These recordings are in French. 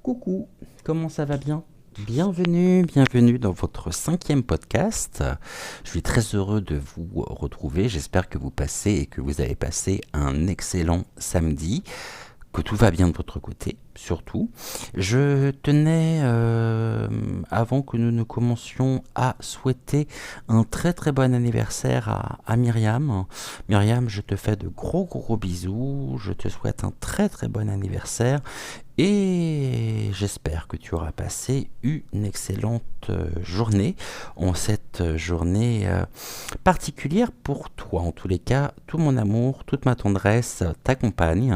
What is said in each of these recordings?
Coucou, comment ça va bien? Bienvenue dans votre 5e podcast. Je suis très heureux de vous retrouver. J'espère que vous passez et que vous avez passé un excellent samedi, que tout va bien de votre côté, surtout. Je tenais, avant que nous ne commencions, à souhaiter un très très bon anniversaire à Myriam. Myriam, je te fais de gros bisous. Je te souhaite un très très bon anniversaire. Et j'espère que tu auras passé une excellente journée en cette journée particulière pour toi. En tous les cas, tout mon amour, toute ma tendresse t'accompagne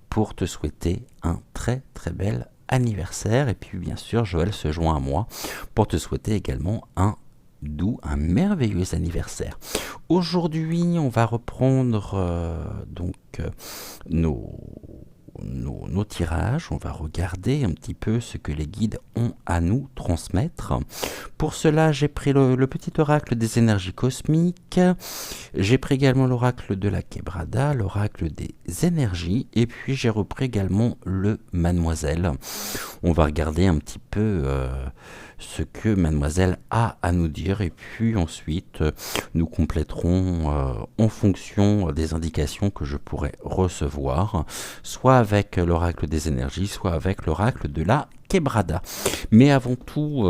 pour te souhaiter un très très bel anniversaire. Et puis bien sûr, Joël se joint à moi pour te souhaiter également un merveilleux anniversaire. Aujourd'hui, on va reprendre nos tirages, on va regarder un petit peu ce que les guides ont à nous transmettre. Pour cela, j'ai pris le petit oracle des énergies cosmiques, j'ai pris également l'oracle de la Quebrada, l'oracle des énergies, et puis j'ai repris également le Mademoiselle. On va regarder un petit peu ce que Mademoiselle a à nous dire, et puis ensuite nous compléterons en fonction des indications que je pourrai recevoir, soit avec l'oracle des énergies, soit avec l'oracle de la Quebrada. Mais avant tout,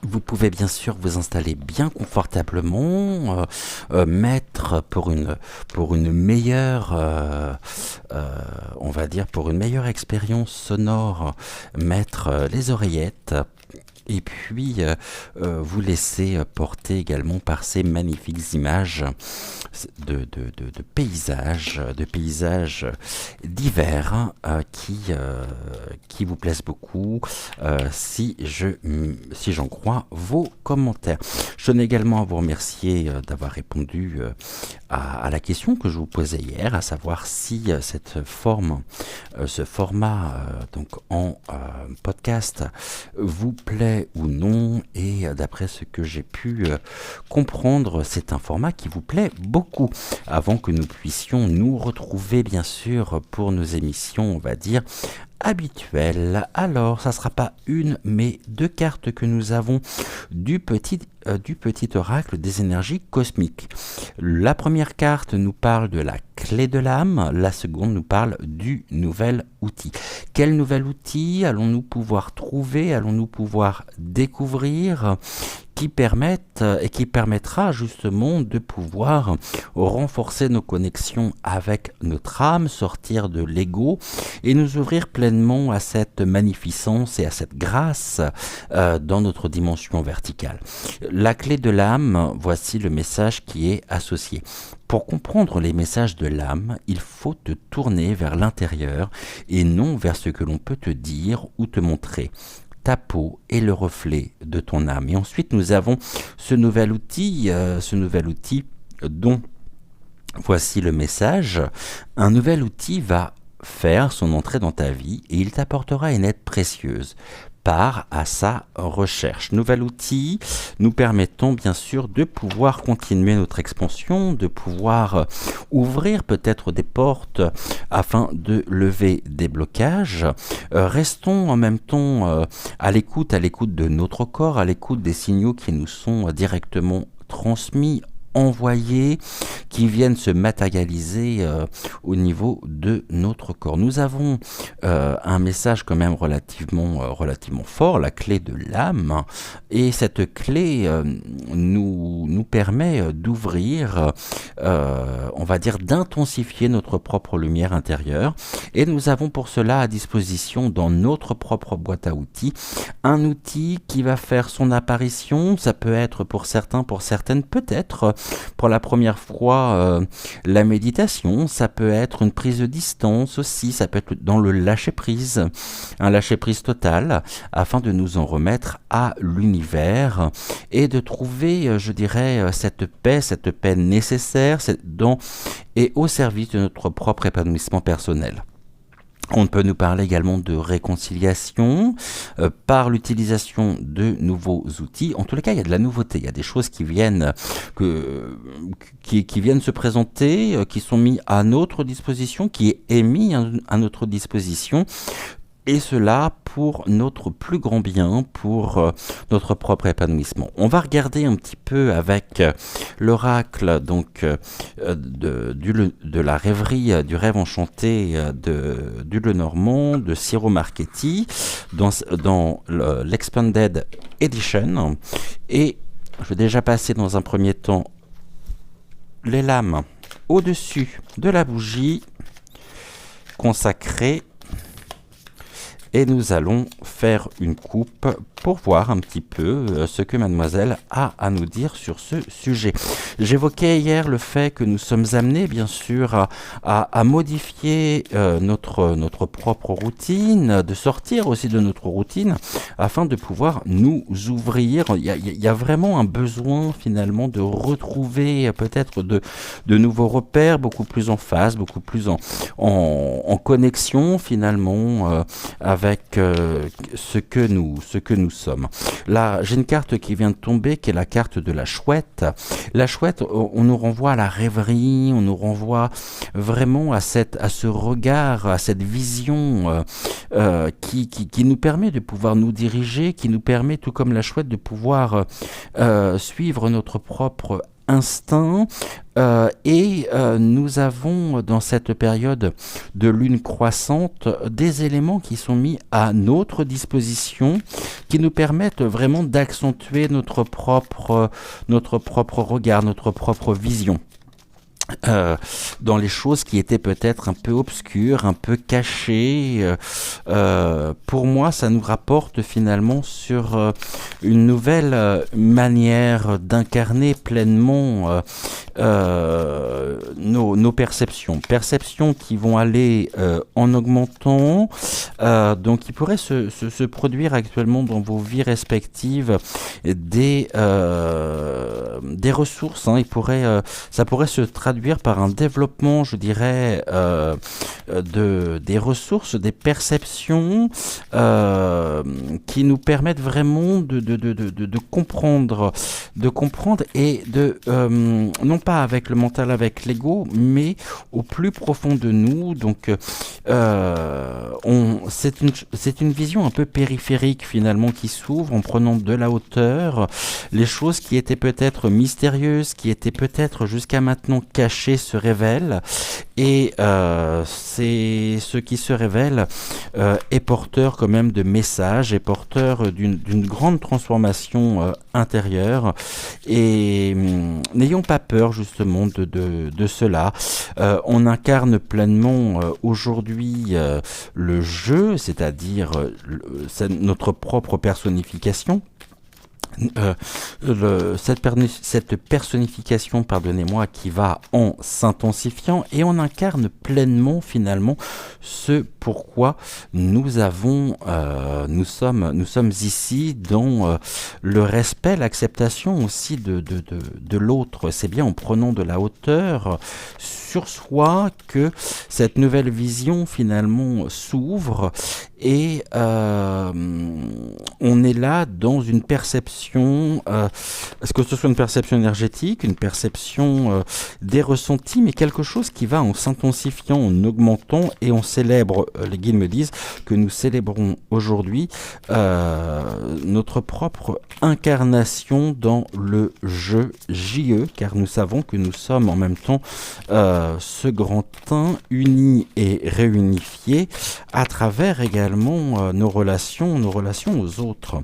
vous pouvez bien sûr vous installer bien confortablement, mettre pour une meilleure, on va dire pour une meilleure expérience sonore, mettre les oreillettes. Et puis vous laisser porter également par ces magnifiques images de paysages d'hiver qui vous plaisent beaucoup, si j'en crois vos commentaires. Je tenais également à vous remercier d'avoir répondu à la question que je vous posais hier, à savoir si ce format donc en podcast vous plaît ou non, et d'après ce que j'ai pu comprendre, c'est un format qui vous plaît beaucoup. Avant que nous puissions nous retrouver bien sûr pour nos émissions, on va dire habituelles. Alors, ça ne sera pas une, mais deux cartes que nous avons du petit oracle des énergies cosmiques. La première carte nous parle de la clé de l'âme, la seconde nous parle du nouvel outil. Quel nouvel outil allons-nous pouvoir trouver, allons-nous pouvoir découvrir, qui permettra justement de pouvoir renforcer nos connexions avec notre âme, sortir de l'ego et nous ouvrir pleinement à cette magnificence et à cette grâce dans notre dimension verticale. La clé de l'âme, voici le message qui est associé. Pour comprendre les messages de l'âme, il faut te tourner vers l'intérieur et non vers ce que l'on peut te dire ou te montrer. Ta peau est le reflet de ton âme. Et ensuite, nous avons ce nouvel outil dont voici le message. Un nouvel outil va faire son entrée dans ta vie et il t'apportera une aide précieuse. Pars à sa recherche. Nouvel outil nous permettant bien sûr de pouvoir continuer notre expansion, de pouvoir ouvrir peut-être des portes afin de lever des blocages. Restons en même temps à l'écoute de notre corps, à l'écoute des signaux qui nous sont directement transmis, envoyés, qui viennent se matérialiser au niveau de notre corps. Nous avons un message quand même relativement fort, la clé de l'âme, et cette clé nous permet d'ouvrir, on va dire d'intensifier notre propre lumière intérieure, et nous avons pour cela à disposition dans notre propre boîte à outils, un outil qui va faire son apparition. Ça peut être pour certains, pour certaines peut-être pour la première fois la méditation, ça peut être une prise de distance aussi, ça peut être dans le lâcher-prise, un lâcher-prise total, afin de nous en remettre à l'univers et de trouver, je dirais, cette paix nécessaire dans et au service de notre propre épanouissement personnel. On peut nous parler également de réconciliation par l'utilisation de nouveaux outils. En tous les cas, il y a de la nouveauté, il y a des choses qui viennent qui viennent se présenter, qui sont mis à notre disposition, qui est mis à notre disposition. et cela pour notre plus grand bien, pour notre propre épanouissement. On va regarder un petit peu avec l'oracle donc de la rêverie du rêve enchanté du Lenormand, de Ciro Marchetti, dans l'Expanded Edition. Et je vais déjà passer dans un premier temps les lames au-dessus de la bougie consacrée. Et nous allons faire une coupe pour voir un petit peu ce que mademoiselle a à nous dire sur ce sujet. J'évoquais hier le fait que nous sommes amenés, bien sûr, à modifier notre propre routine, de sortir aussi de notre routine, afin de pouvoir nous ouvrir. Il y a vraiment un besoin, finalement, de retrouver peut-être de nouveaux repères, beaucoup plus en phase, beaucoup plus en connexion, finalement, avec ce que nous sommes. Là, j'ai une carte qui vient de tomber, qui est la carte de la chouette. La chouette, on nous renvoie à la rêverie, on nous renvoie vraiment à ce regard, à cette vision qui nous permet de pouvoir nous diriger, qui nous permet, tout comme la chouette, de pouvoir suivre notre propre instinct. Nous avons dans cette période de lune croissante des éléments qui sont mis à notre disposition, qui nous permettent vraiment d'accentuer notre propre regard, notre propre vision. Dans les choses qui étaient peut-être un peu obscures, un peu cachées. Pour moi, ça nous rapporte finalement sur une nouvelle manière d'incarner pleinement nos perceptions. Perceptions qui vont aller en augmentant. Donc, il pourrait se produire actuellement dans vos vies respectives des ressources. Hein. Ça pourrait se traduire par un développement, je dirais, des ressources, des perceptions qui nous permettent vraiment de comprendre et non pas avec le mental, avec l'ego, mais au plus profond de nous. Donc, c'est une vision un peu périphérique finalement qui s'ouvre en prenant de la hauteur. Les choses qui étaient peut-être mystérieuses, qui étaient peut-être jusqu'à maintenant cachées, se révèle et c'est ce qui se révèle est porteur quand même de messages, est porteur d'une grande transformation intérieure et n'ayons pas peur justement de cela. On incarne pleinement aujourd'hui le jeu, c'est-à-dire notre propre personnification. Cette personnification, pardonnez-moi, qui va en s'intensifiant et on incarne pleinement finalement ce pourquoi nous sommes ici dans le respect, l'acceptation aussi de l'autre. C'est bien en prenant de la hauteur sur soi que cette nouvelle vision finalement s'ouvre et on est là dans une perception, est-ce que ce soit une perception énergétique, une perception des ressentis, mais quelque chose qui va en s'intensifiant, en augmentant, et on célèbre, les guides me disent que nous célébrons aujourd'hui notre propre incarnation dans le jeu JE, car nous savons que nous sommes en même temps ce grand un uni et réunifié à travers également nos relations aux autres.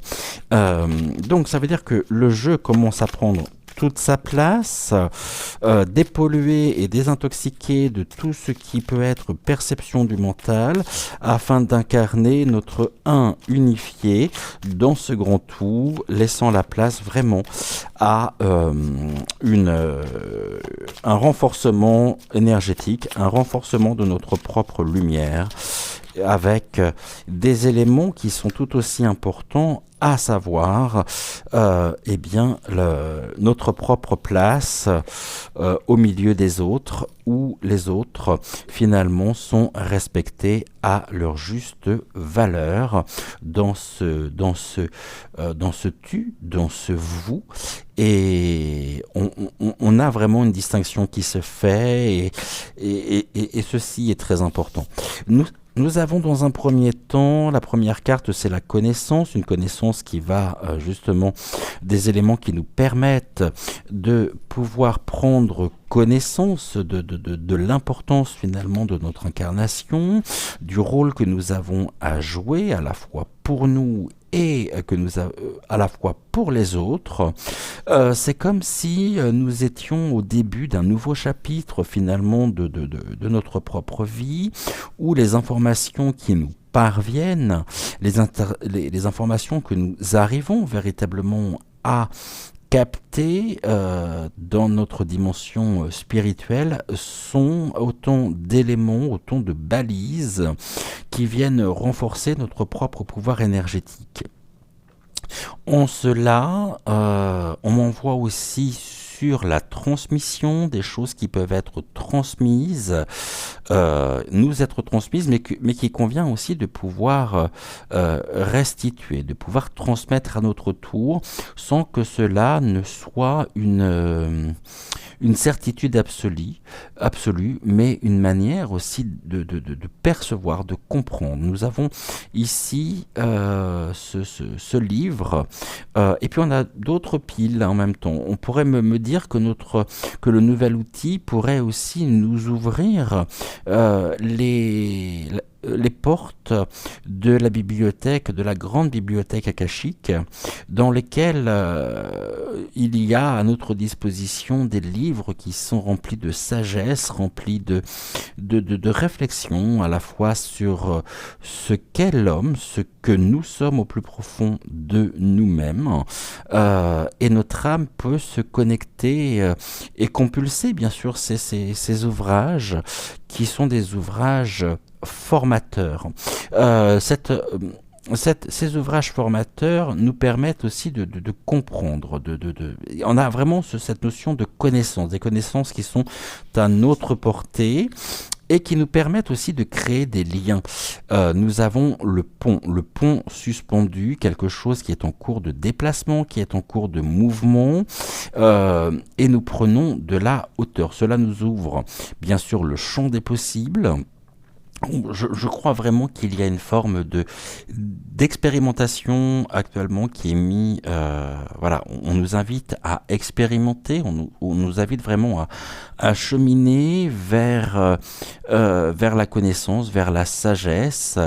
Donc ça veut dire que le jeu commence à prendre toute sa place, dépolluer et désintoxiquer de tout ce qui peut être perception du mental, afin d'incarner notre un unifié dans ce grand tout, laissant la place vraiment à un renforcement énergétique, un renforcement de notre propre lumière, avec des éléments qui sont tout aussi importants, à savoir notre propre place au milieu des autres, où les autres finalement sont respectés à leur juste valeur dans ce tu, dans ce vous. Et on a vraiment une distinction qui se fait et ceci est très important. Nous avons dans un premier temps, la première carte, c'est la connaissance, une connaissance qui va justement des éléments qui nous permettent de pouvoir prendre connaissance de l'importance finalement de notre incarnation, du rôle que nous avons à jouer à la fois pour nous et à la fois pour les autres. C'est comme si nous étions au début d'un nouveau chapitre finalement de notre propre vie, où les informations qui nous parviennent, les informations que nous arrivons véritablement à capter dans notre dimension spirituelle sont autant d'éléments, autant de balises qui viennent renforcer notre propre pouvoir énergétique. En cela, on m'envoie aussi sur la transmission des choses qui peuvent être transmises, nous être transmises, mais qui convient aussi de pouvoir restituer, de pouvoir transmettre à notre tour, sans que cela ne soit une certitude absolue, mais une manière aussi de percevoir, de comprendre. Nous avons ici ce livre, et puis on a d'autres piles en même temps. On pourrait me dire que le nouvel outil pourrait aussi nous ouvrir les portes de la bibliothèque, de la grande bibliothèque akashique, dans lesquelles il y a à notre disposition des livres qui sont remplis de sagesse, remplis de réflexion à la fois sur ce qu'est l'homme, ce que nous sommes au plus profond de nous-mêmes, et notre âme peut se connecter et compulser bien sûr ces ouvrages qui sont des ouvrages formateurs. Ces ouvrages formateurs nous permettent aussi de comprendre. On a vraiment cette notion de connaissance, des connaissances qui sont à notre portée et qui nous permettent aussi de créer des liens. Nous avons le pont suspendu, quelque chose qui est en cours de déplacement, qui est en cours de mouvement, et nous prenons de la hauteur. Cela nous ouvre bien sûr le champ des possibles. Je crois vraiment qu'il y a une forme d'expérimentation actuellement qui est mise. Voilà, on nous invite à expérimenter, on nous invite vraiment à cheminer vers la connaissance, vers la sagesse,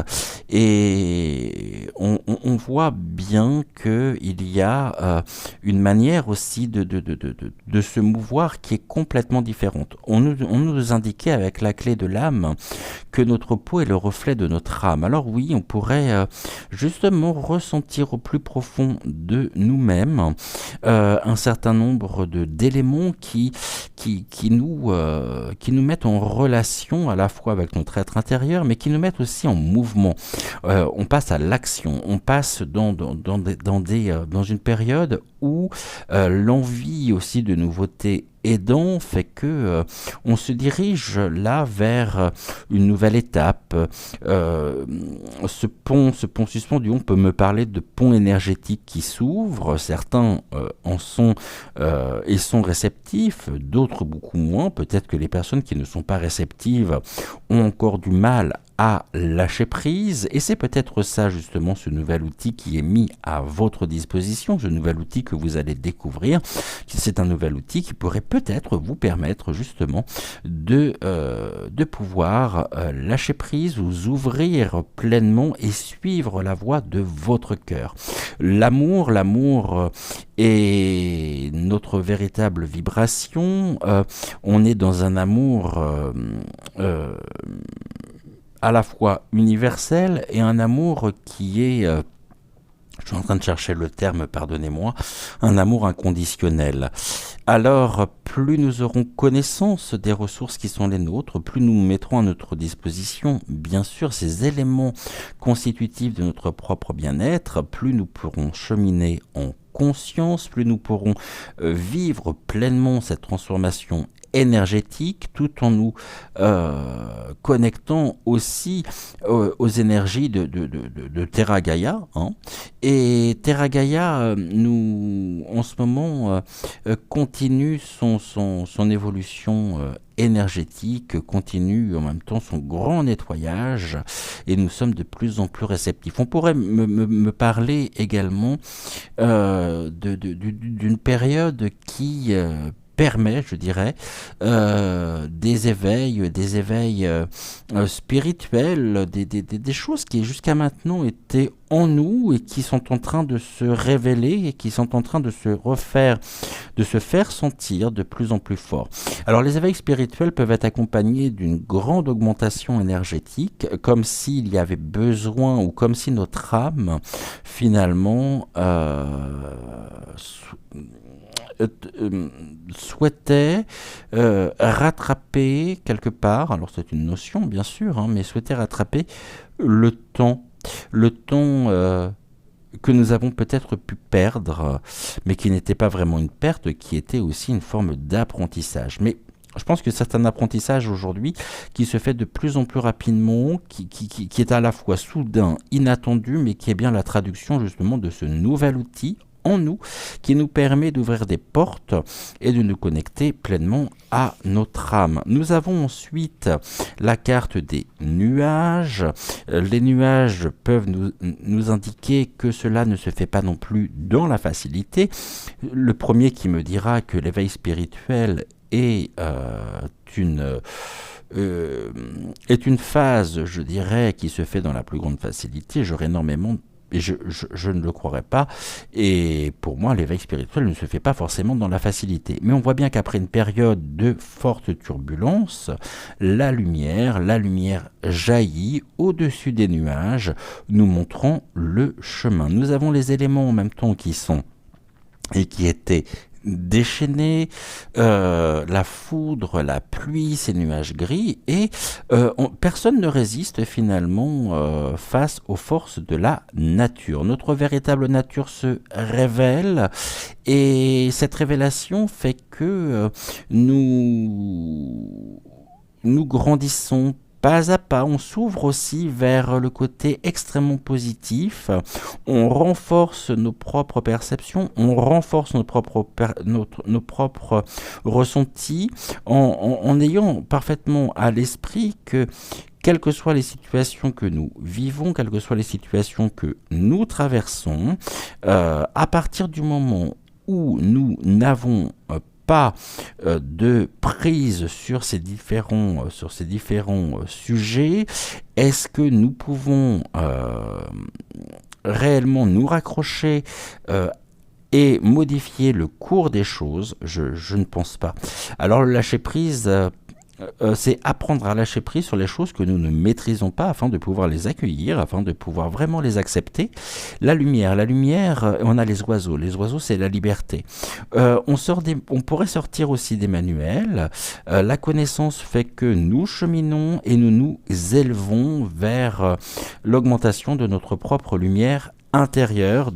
et on voit bien que il y a une manière aussi de se mouvoir qui est complètement différente. On nous indiquait avec la clé de l'âme que notre peau est le reflet de notre âme. Alors oui, on pourrait justement ressentir au plus profond de nous-mêmes un certain nombre d'éléments qui nous mettent en relation à la fois avec notre être intérieur, mais qui nous mettent aussi en mouvement. On passe à l'action, on passe dans une période où l'envie aussi de nouveauté aidant fait que on se dirige là vers une nouvelle étape. Ce pont suspendu, on peut me parler de pont énergétique qui s'ouvre. Certains en sont et sont réceptifs, d'autres beaucoup moins. Peut-être que les personnes qui ne sont pas réceptives ont encore du mal à lâcher prise, et c'est peut-être ça justement ce nouvel outil qui est mis à votre disposition, ce nouvel outil que vous allez découvrir. C'est un nouvel outil qui pourrait peut-être vous permettre justement de pouvoir lâcher prise, vous ouvrir pleinement et suivre la voie de votre cœur. L'amour est notre véritable vibration. On est dans un amour à la fois universel et un amour qui est, je suis en train de chercher le terme, pardonnez-moi, un amour inconditionnel. Alors, plus nous aurons connaissance des ressources qui sont les nôtres, plus nous mettrons à notre disposition, bien sûr, ces éléments constitutifs de notre propre bien-être, plus nous pourrons cheminer en conscience, plus nous pourrons vivre pleinement cette transformation énergétique, tout en nous connectant aussi aux énergies de Terra Gaia, hein. Et Terra Gaia, en ce moment, continue son évolution énergétique, continue en même temps son grand nettoyage, et nous sommes de plus en plus réceptifs. On pourrait me parler également d'une période qui permet, je dirais, des éveils spirituels, des choses qui jusqu'à maintenant étaient en nous et qui sont en train de se révéler et qui sont en train de se faire sentir de plus en plus fort. Alors les éveils spirituels peuvent être accompagnés d'une grande augmentation énergétique, comme s'il y avait besoin ou comme si notre âme finalement souhaitait rattraper quelque part, alors c'est une notion bien sûr, hein, mais souhaitait rattraper le temps que nous avons peut-être pu perdre, mais qui n'était pas vraiment une perte, qui était aussi une forme d'apprentissage. Mais je pense que c'est un apprentissage aujourd'hui qui se fait de plus en plus rapidement, qui est à la fois soudain, inattendu, mais qui est bien la traduction justement de ce nouvel outil en nous, qui nous permet d'ouvrir des portes et de nous connecter pleinement à notre âme. Nous avons ensuite la carte des nuages. Les nuages peuvent nous indiquer que cela ne se fait pas non plus dans la facilité. Le premier qui me dira que l'éveil spirituel est une phase, je dirais, qui se fait dans la plus grande facilité. J'aurais énormément et je ne le croirais pas. Et pour moi, l'éveil spirituel ne se fait pas forcément dans la facilité. Mais on voit bien qu'après une période de forte turbulence, la lumière jaillit au-dessus des nuages, nous montrant le chemin. Nous avons les éléments en même temps qui étaient déchaînés, la foudre, la pluie, ces nuages gris, et personne ne résiste finalement face aux forces de la nature. Notre véritable nature se révèle, et cette révélation fait que nous grandissons pas à pas. On s'ouvre aussi vers le côté extrêmement positif, on renforce nos propres perceptions, on renforce nos propres ressentis, en ayant parfaitement à l'esprit que quelles que soient les situations que nous vivons, quelles que soient les situations que nous traversons, à partir du moment où nous n'avons pas de prise sur ces différents sujets, est-ce que nous pouvons réellement nous raccrocher et modifier le cours des choses? Je ne pense pas. Alors le lâcher prise, c'est apprendre à lâcher prise sur les choses que nous ne maîtrisons pas, afin de pouvoir les accueillir, afin de pouvoir vraiment les accepter. La lumière, on a les oiseaux. Les oiseaux, c'est la liberté. On pourrait sortir aussi des manuels. La connaissance fait que nous cheminons et nous nous élevons vers l'augmentation de notre propre lumière intérieure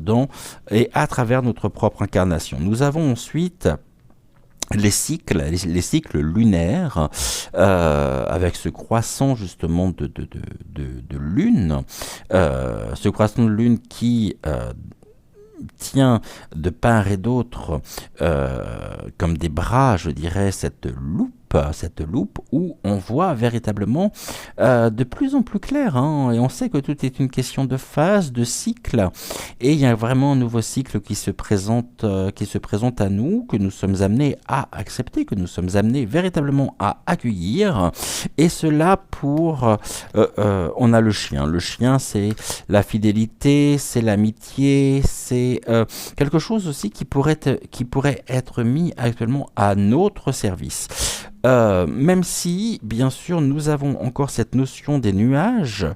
et à travers notre propre incarnation. Nous avons ensuite les cycles lunaires, avec ce croissant justement de lune, ce croissant de lune qui tient de part et d'autre comme des bras, je dirais, cette loupe où on voit véritablement de plus en plus clair, hein, et on sait que tout est une question de phase, de cycle, et il y a vraiment un nouveau cycle qui se présente à nous, que nous sommes amenés à accepter, que nous sommes amenés véritablement à accueillir, et cela on a le chien, c'est la fidélité, c'est l'amitié, c'est quelque chose aussi qui pourrait être mis actuellement à notre service. Même si, bien sûr, nous avons encore cette notion des nuages,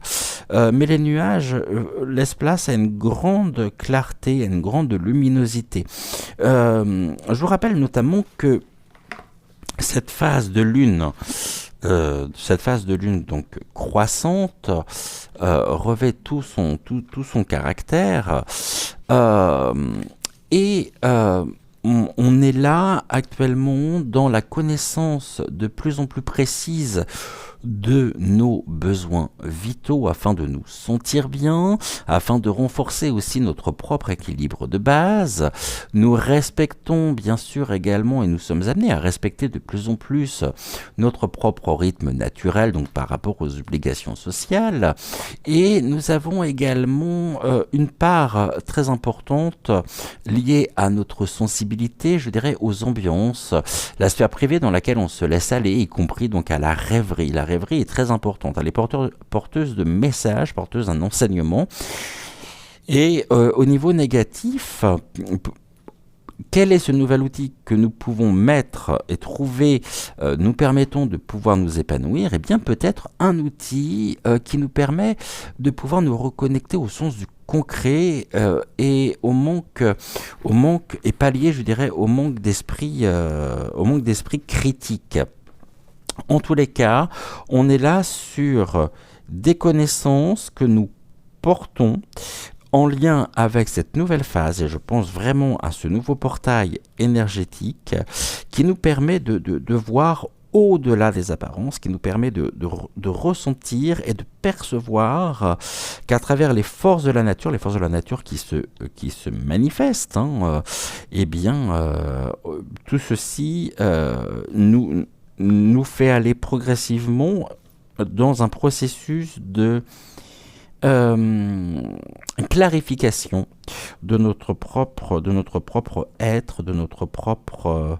mais les nuages laissent place à une grande clarté, à une grande luminosité. Je vous rappelle notamment que cette phase de lune donc croissante, revêt tout son caractère, et on est là actuellement dans la connaissance de plus en plus précise de nos besoins vitaux afin de nous sentir bien, afin de renforcer aussi notre propre équilibre de base. Nous respectons bien sûr également, et nous sommes amenés à respecter de plus en plus notre propre rythme naturel, donc par rapport aux obligations sociales. Et nous avons également une part très importante liée à notre sensibilité, je dirais, aux ambiances, la sphère privée dans laquelle on se laisse aller, y compris donc à la rêverie. La rêverie est très importante, elle est porteuse de messages, porteuse d'un enseignement. Et au niveau négatif, quel est ce nouvel outil que nous pouvons mettre et trouver nous permettant de pouvoir nous épanouir? Eh bien peut-être un outil qui nous permet de pouvoir nous reconnecter au sens du concret et au manque et pallier, je dirais, au manque d'esprit critique. En tous les cas, on est là sur des connaissances que nous portons en lien avec cette nouvelle phase, et je pense vraiment à ce nouveau portail énergétique qui nous permet de voir au-delà des apparences, qui nous permet de ressentir et de percevoir qu'à travers les forces de la nature qui se manifestent, eh bien, tout ceci nous fait aller progressivement dans un processus de clarification de notre propre être, de notre propre...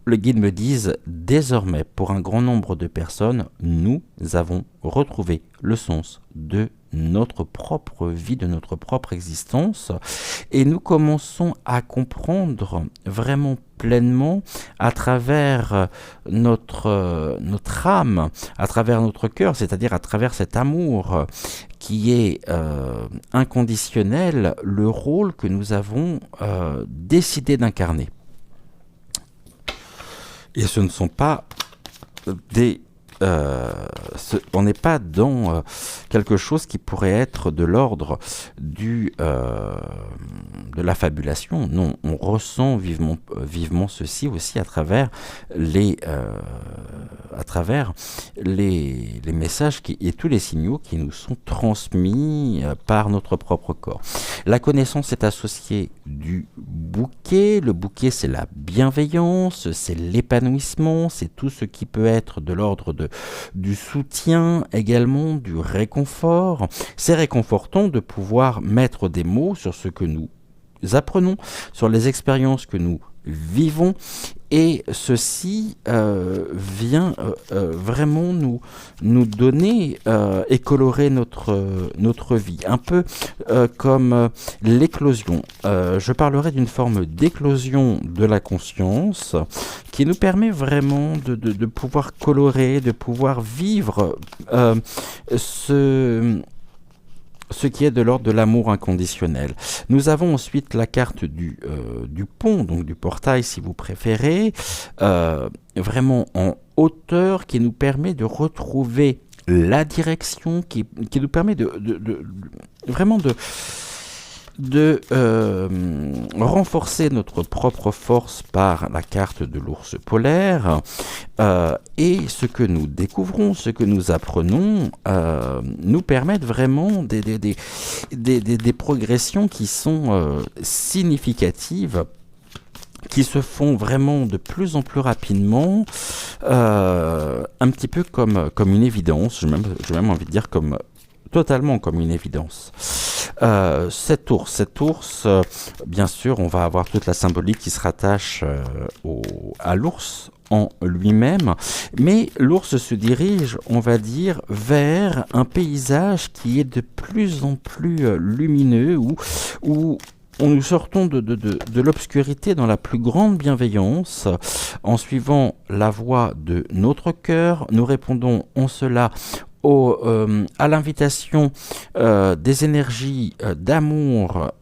Le guide me dit, désormais, pour un grand nombre de personnes, nous avons retrouvé le sens de notre propre vie, de notre propre existence, et nous commençons à comprendre vraiment pleinement à travers notre âme, à travers notre cœur, c'est-à-dire à travers cet amour qui est inconditionnel, le rôle que nous avons décidé d'incarner. Et ce ne sont pas des... on n'est pas dans quelque chose qui pourrait être de l'ordre de la fabulation. Non, on ressent vivement ceci aussi à travers les messages et tous les signaux qui nous sont transmis par notre propre corps. La connaissance est associée du bouquet. Le bouquet, c'est la bienveillance, c'est l'épanouissement, c'est tout ce qui peut être de l'ordre du soutien, également du réconfort. C'est réconfortant de pouvoir mettre des mots sur ce que nous apprenons, sur les expériences que nous vivons, et ceci vient vraiment nous donner et colorer notre vie, un peu comme l'éclosion. Je parlerai d'une forme d'éclosion de la conscience qui nous permet vraiment de pouvoir colorer, de pouvoir vivre ce qui est de l'ordre de l'amour inconditionnel. Nous avons ensuite la carte du pont, donc du portail si vous préférez, vraiment en hauteur, qui nous permet de retrouver la direction, qui nous permet vraiment de renforcer notre propre force par la carte de l'ours polaire, et ce que nous découvrons, ce que nous apprenons nous permettent vraiment des progressions qui sont significatives, qui se font vraiment de plus en plus rapidement, un petit peu comme une évidence, j'ai même envie de dire totalement comme une évidence. Cet ours, bien sûr, on va avoir toute la symbolique qui se rattache à l'ours en lui-même, mais l'ours se dirige, on va dire, vers un paysage qui est de plus en plus lumineux, où nous sortons de l'obscurité dans la plus grande bienveillance. En suivant la voie de notre cœur, nous répondons en cela à l'invitation des énergies d'amour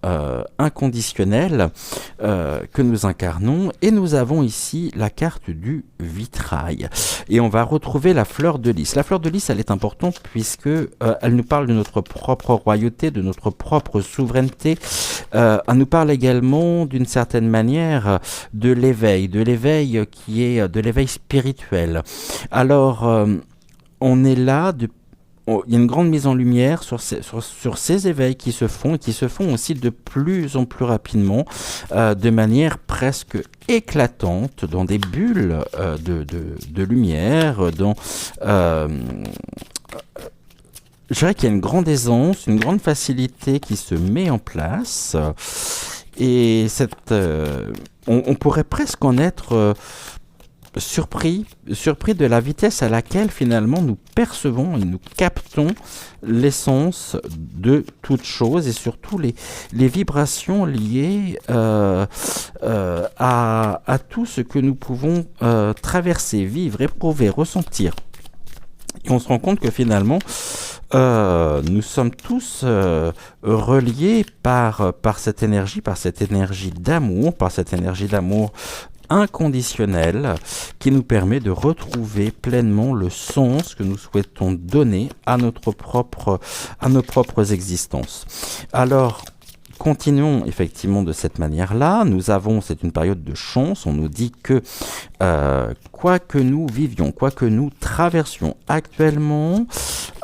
inconditionnel que nous incarnons, et nous avons ici la carte du vitrail, et on va retrouver la fleur de lys. La fleur de lys, elle est importante puisque elle nous parle de notre propre royauté, de notre propre souveraineté, elle nous parle également d'une certaine manière de l'éveil qui est de l'éveil spirituel. Alors, on est là il y a une grande mise en lumière sur ces éveils qui se font et qui se font aussi de plus en plus rapidement, de manière presque éclatante, dans des bulles de lumière, je dirais qu'il y a une grande aisance, une grande facilité qui se met en place, et on pourrait presque en être surpris de la vitesse à laquelle finalement nous percevons et nous captons l'essence de toute chose, et surtout les vibrations liées à tout ce que nous pouvons traverser, vivre, éprouver, ressentir. Et on se rend compte que finalement, nous sommes tous reliés par cette énergie d'amour, par cette énergie d'amour inconditionnel qui nous permet de retrouver pleinement le sens que nous souhaitons donner à nos propres existences. Alors, continuons effectivement de cette manière-là. C'est une période de chance. On nous dit que quoi que nous vivions, quoi que nous traversions actuellement,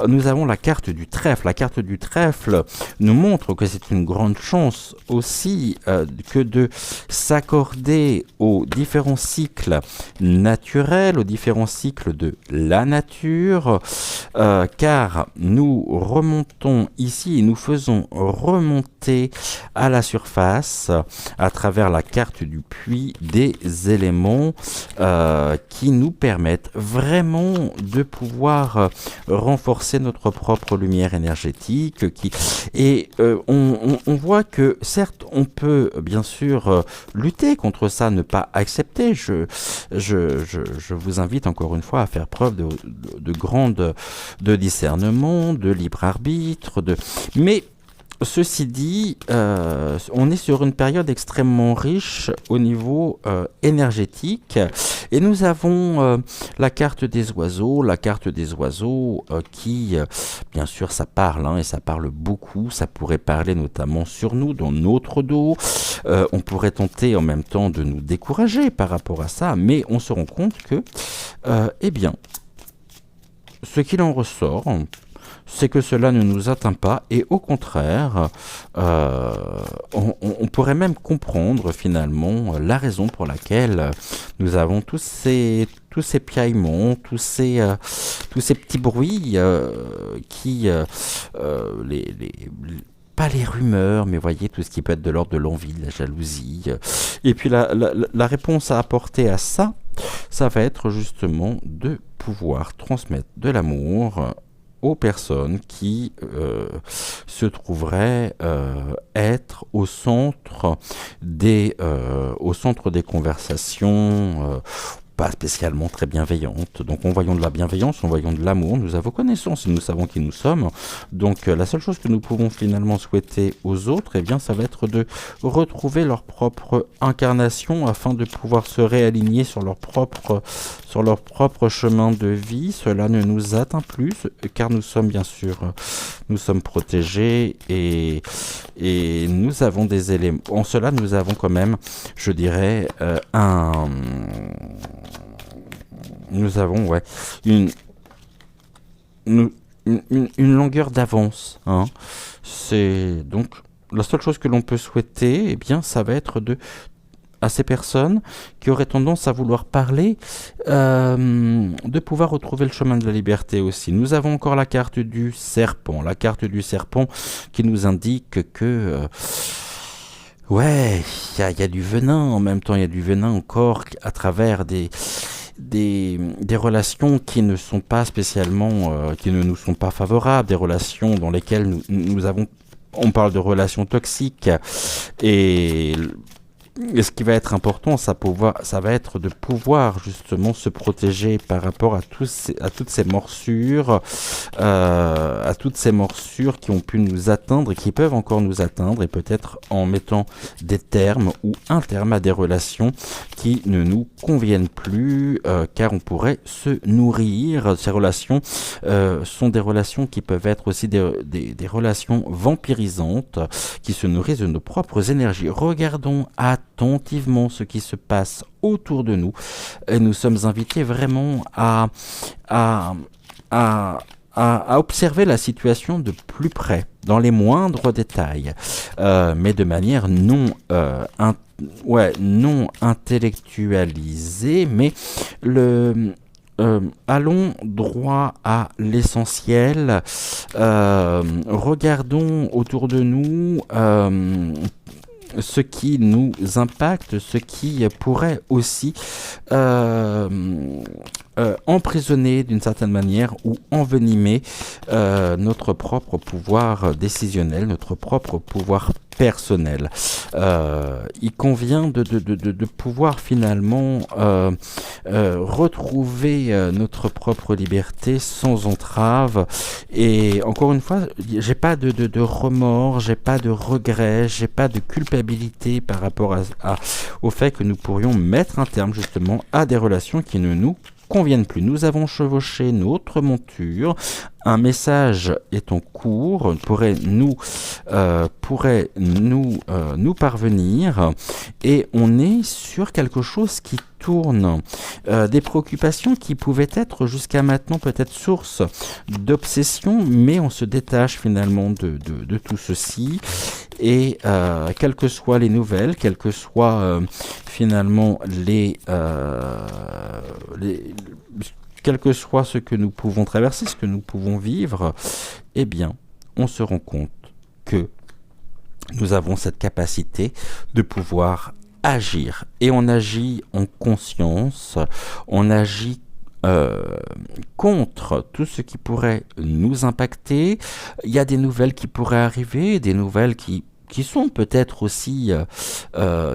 nous avons la carte du trèfle. La carte du trèfle nous montre que c'est une grande chance aussi que de s'accorder aux différents cycles naturels, aux différents cycles de la nature, car nous remontons ici et nous faisons remonter à la surface, à travers la carte du puits, des éléments qui nous permettent vraiment de pouvoir renforcer notre propre lumière énergétique. On voit que certes on peut bien sûr lutter contre ça, ne pas accepter. Je vous invite encore une fois à faire preuve de discernement, de libre arbitre, mais ceci dit, on est sur une période extrêmement riche au niveau énergétique, et nous avons la carte des oiseaux, qui, bien sûr, ça parle, et ça parle beaucoup. Ça pourrait parler notamment sur nous, dans notre dos. On pourrait tenter en même temps de nous décourager par rapport à ça, mais on se rend compte que, ce qu'il en ressort, c'est que cela ne nous atteint pas, et au contraire, on pourrait même comprendre finalement la raison pour laquelle nous avons tous ces piaillements, tous ces petits bruits pas les rumeurs, mais voyez, tout ce qui peut être de l'ordre de l'envie, de la jalousie. Et puis la réponse à apporter à ça, ça va être justement de pouvoir transmettre de l'amour aux personnes qui se trouveraient être au centre des conversations pas spécialement très bienveillantes. Donc en voyant de la bienveillance, en voyant de l'amour, nous avons connaissance et nous savons qui nous sommes. Donc la seule chose que nous pouvons finalement souhaiter aux autres, ça va être de retrouver leur propre incarnation afin de pouvoir se réaligner sur leur propre chemin de vie. Cela ne nous atteint plus, car nous sommes bien sûr, nous sommes protégés, et nous avons des éléments. En cela, nous avons quand même, je dirais, nous avons une longueur d'avance. C'est donc la seule chose que l'on peut souhaiter, ça va être à ces personnes qui auraient tendance à vouloir parler, de pouvoir retrouver le chemin de la liberté aussi. Nous avons encore la carte du serpent qui nous indique que il y a du venin. En même temps, il y a du venin encore à travers des relations qui ne sont pas spécialement, qui ne nous sont pas favorables, des relations dans lesquelles on parle de relations toxiques, et Et ce qui va être important, ça va être de pouvoir justement se protéger par rapport à toutes ces morsures, qui ont pu nous atteindre et qui peuvent encore nous atteindre, et peut-être en mettant des termes ou un terme à des relations qui ne nous conviennent plus, car on pourrait se nourrir. Ces relations sont des relations qui peuvent être aussi des relations vampirisantes, qui se nourrissent de nos propres énergies. Regardons attentivement ce qui se passe autour de nous, et nous sommes invités vraiment à observer la situation de plus près, dans les moindres détails, mais de manière non intellectualisée, mais allons droit à l'essentiel. Regardons autour de nous ce qui nous impacte, ce qui pourrait aussi emprisonner d'une certaine manière ou envenimer notre propre pouvoir décisionnel, notre propre pouvoir personnel. Il convient de pouvoir finalement retrouver notre propre liberté sans entrave. Et encore une fois, j'ai pas de remords, j'ai pas de regrets, j'ai pas de culpabilité par rapport au fait que nous pourrions mettre un terme justement à des relations qui ne nous conviennent plus. Nous avons chevauché notre monture. Un message est en cours, pourrait nous parvenir, et on est sur quelque chose qui tourne, des préoccupations qui pouvaient être jusqu'à maintenant peut-être source d'obsession, mais on se détache finalement de tout ceci, et quelles que soient les nouvelles, quelles que soient finalement quel que soit ce que nous pouvons traverser, ce que nous pouvons vivre, eh bien, on se rend compte que nous avons cette capacité de pouvoir agir. Et on agit en conscience, on agit contre tout ce qui pourrait nous impacter. Il y a des nouvelles qui pourraient arriver, des nouvelles qui sont peut-être aussi,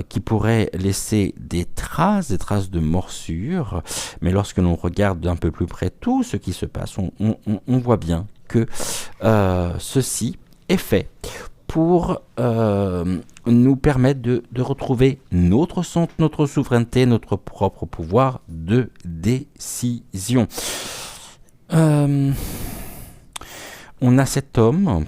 qui pourraient laisser des traces de morsures, mais lorsque l'on regarde d'un peu plus près tout ce qui se passe, on voit bien que ceci est fait pour nous permettre de retrouver notre centre, notre souveraineté, notre propre pouvoir de décision. On a cet homme,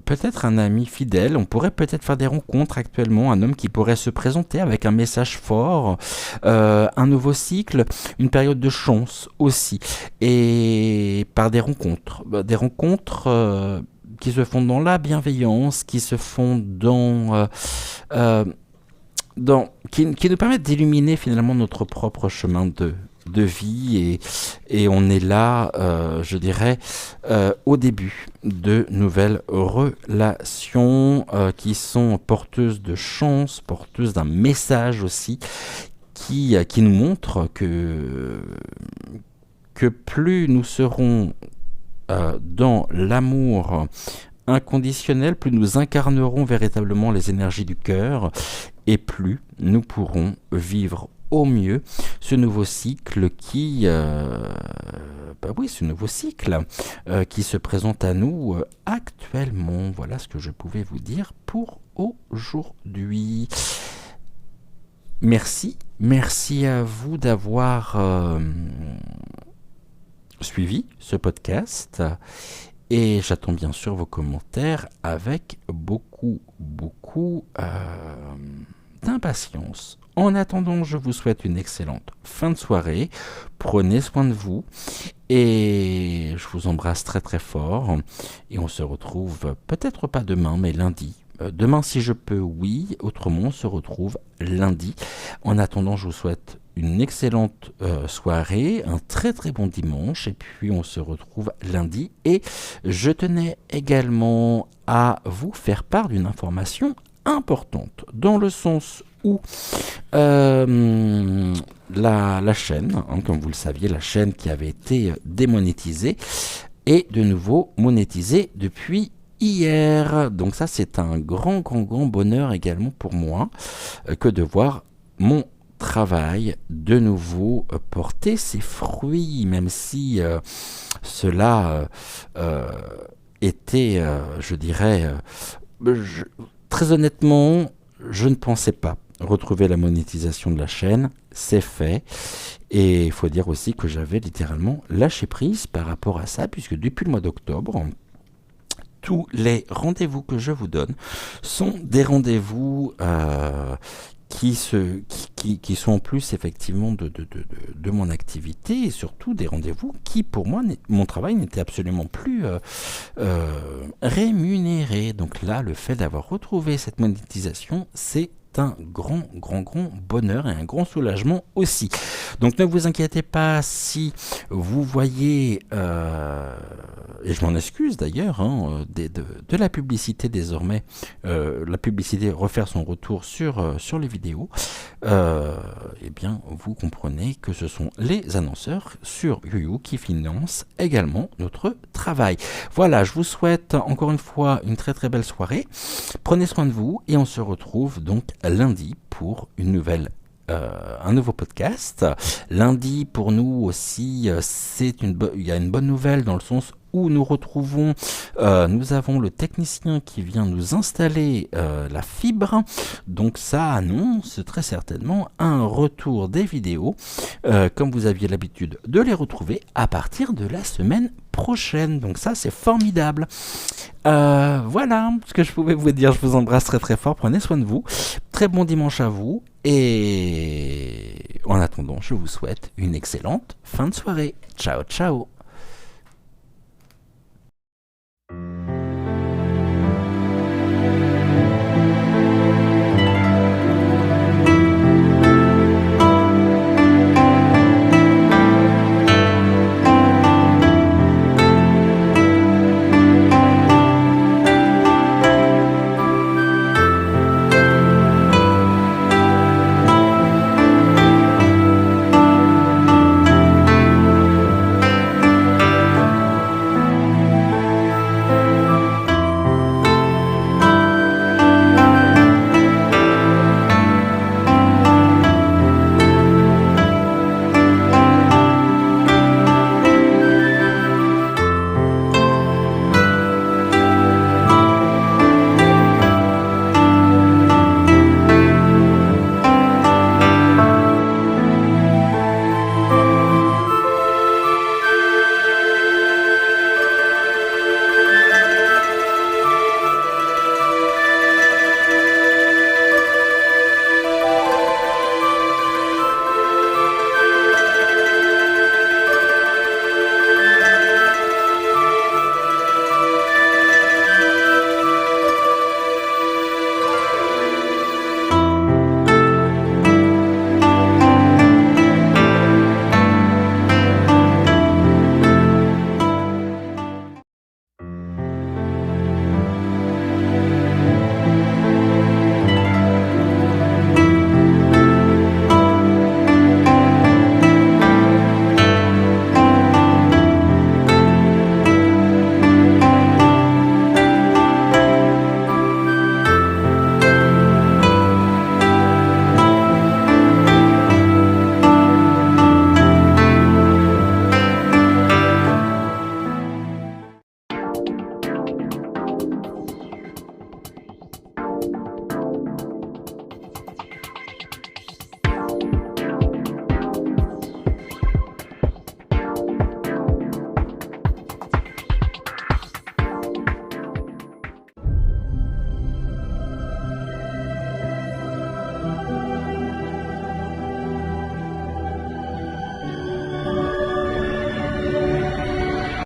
peut-être un ami fidèle, on pourrait peut-être faire des rencontres actuellement, un homme qui pourrait se présenter avec un message fort, un nouveau cycle, une période de chance aussi, et par des rencontres qui se font dans la bienveillance, qui se font qui nous permettent d'illuminer finalement notre propre chemin de vie, et on est là, je dirais, au début de nouvelles relations qui sont porteuses de chance, porteuses d'un message aussi, qui nous montre que plus nous serons dans l'amour inconditionnel, plus nous incarnerons véritablement les énergies du cœur, et plus nous pourrons vivre au mieux ce nouveau cycle qui se présente à nous actuellement. Voilà ce que je pouvais vous dire pour aujourd'hui. Merci à vous d'avoir suivi ce podcast, et j'attends bien sûr vos commentaires avec beaucoup d'impatience. En attendant, je vous souhaite une excellente fin de soirée. Prenez soin de vous et je vous embrasse très très fort. Et on se retrouve peut-être pas demain, mais lundi. Demain si je peux, oui. Autrement, on se retrouve lundi. En attendant, je vous souhaite une excellente soirée, un très très bon dimanche, et puis on se retrouve lundi. Et je tenais également à vous faire part d'une information importante, dans le sens où la chaîne, comme vous le saviez, la chaîne qui avait été démonétisée est de nouveau monétisée depuis hier. Donc ça, c'est un grand bonheur également pour moi que de voir mon travail de nouveau porter ses fruits, même si cela était, je dirais, très honnêtement, je ne pensais pas retrouver la monétisation de la chaîne. C'est fait. Et il faut dire aussi que j'avais littéralement lâché prise par rapport à ça, puisque depuis le mois d'octobre, tous les rendez-vous que je vous donne sont des rendez-vous qui sont en plus effectivement de mon activité, et surtout des rendez-vous qui, pour moi, mon travail n'était absolument plus rémunéré. Donc là, le fait d'avoir retrouvé cette monétisation, c'est un grand bonheur et un grand soulagement aussi. Donc ne vous inquiétez pas si vous voyez, et je m'en excuse d'ailleurs, de la publicité désormais, la publicité refaire son retour sur les vidéos, eh bien vous comprenez que ce sont les annonceurs sur YouYou qui financent également notre travail. Voilà, je vous souhaite encore une fois une très belle soirée. Prenez soin de vous et on se retrouve donc lundi pour un nouveau podcast. Lundi pour nous aussi, il y a une bonne nouvelle dans le sens où nous retrouvons, nous avons le technicien qui vient nous installer la fibre, donc ça annonce très certainement un retour des vidéos, comme vous aviez l'habitude de les retrouver à partir de la semaine prochaine, donc ça c'est formidable. Voilà ce que je pouvais vous dire. Je vous embrasse très fort, prenez soin de vous, très bon dimanche à vous, et en attendant je vous souhaite une excellente fin de soirée. Ciao.